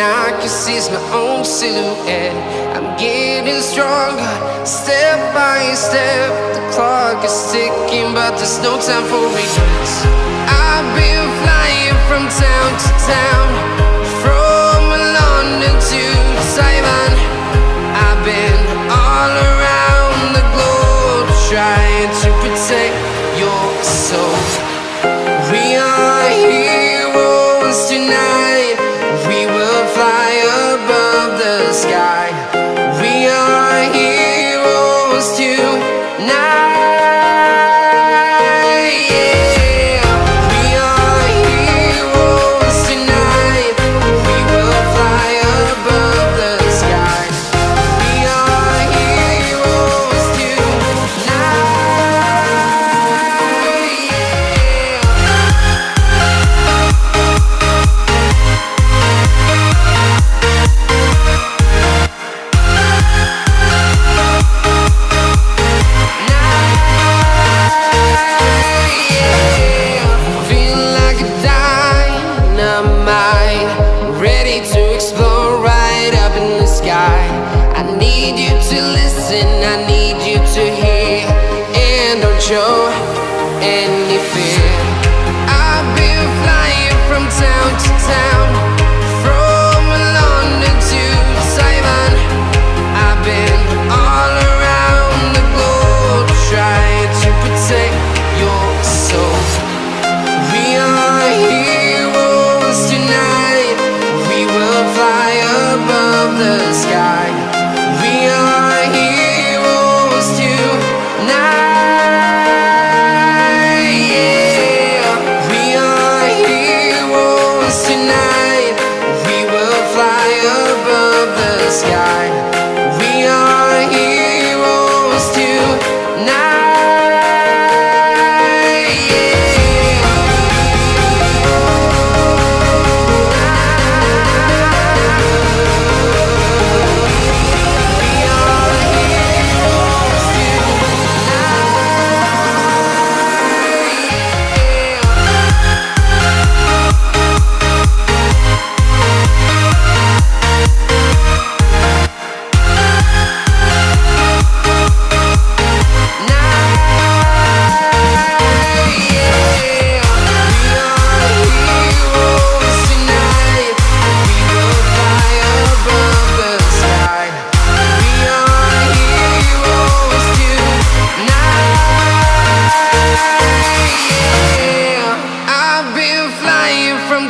I can see is my own silhouette. I'm getting stronger, step by step. The clock is ticking, but there's no time for regrets. I've been flying from town to town, from London to Taiwan. I've been all around the globe, trying to protect your soul. We are heroes tonight. We will fly above the sky. We are heroes tonight. Yeah. We are heroes tonight. We will fly above the sky. We are heroes tonight. Show any fear. I've been flying from town to town, from London to Taiwan. I've been all around the globe, trying to protect your soul. We are heroes tonight. We will fly above the sky. We are heroes tonight. Tonight, we will fly above the sky. We are heroes tonight.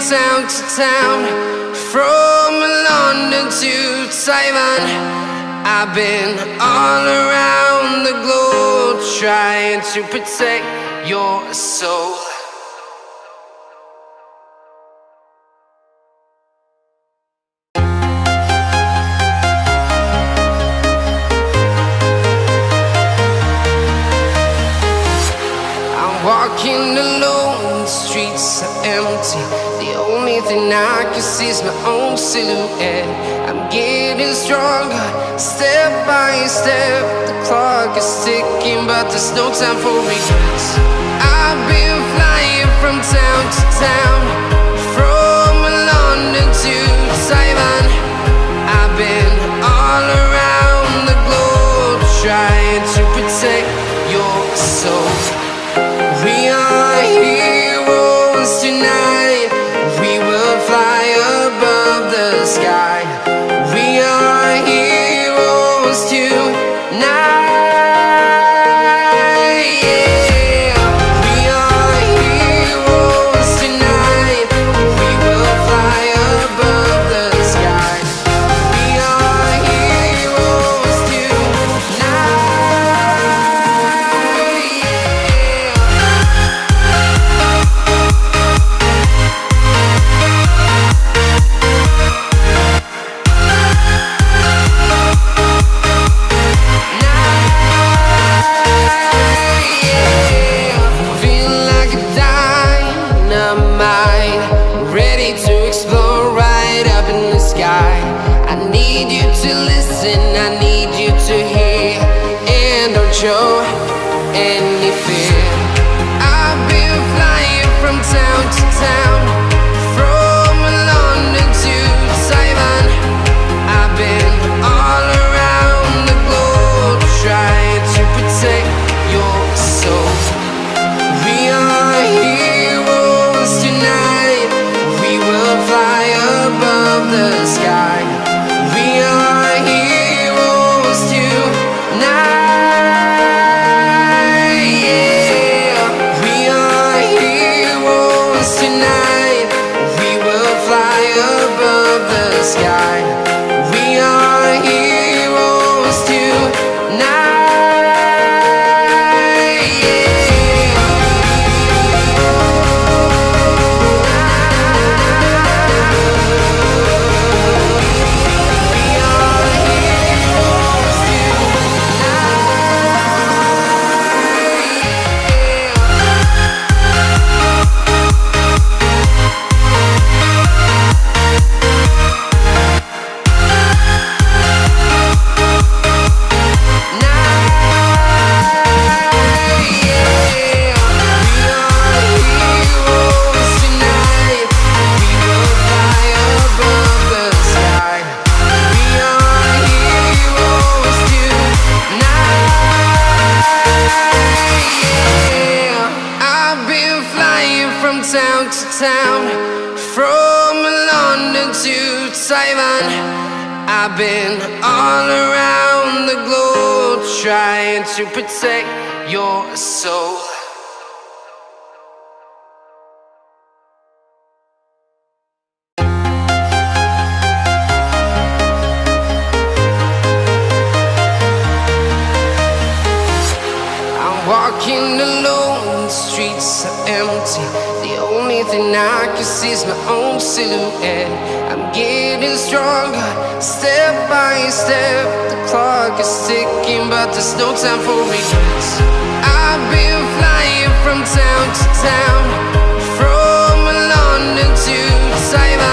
Town to town, from London to Taiwan. I've been all around the globe, trying to protect your soul. I'm walking alone, the streets are empty. The only thing I can see is my own silhouette. I'm getting stronger, step by step. The clock is ticking, but there's no time for regrets. I've been flying from town to town, from London to Taiwan. I've been all around the globe, trying to protect your soul. We are heroes tonight. We will fly above the sky. We are heroes tonight. Yeah. We are heroes tonight. We will fly above the sky. We are heroes tonight. Show any fear. I've been flying from town to town, from London to Taiwan. Taiwan. I've been all around the globe trying to protect your soul. Walking alone, the streets are empty. The only thing I can see is my own silhouette. I'm getting stronger, step by step. The clock is ticking, but there's no time for regrets. I've been flying from town to town, from London to Taiwan.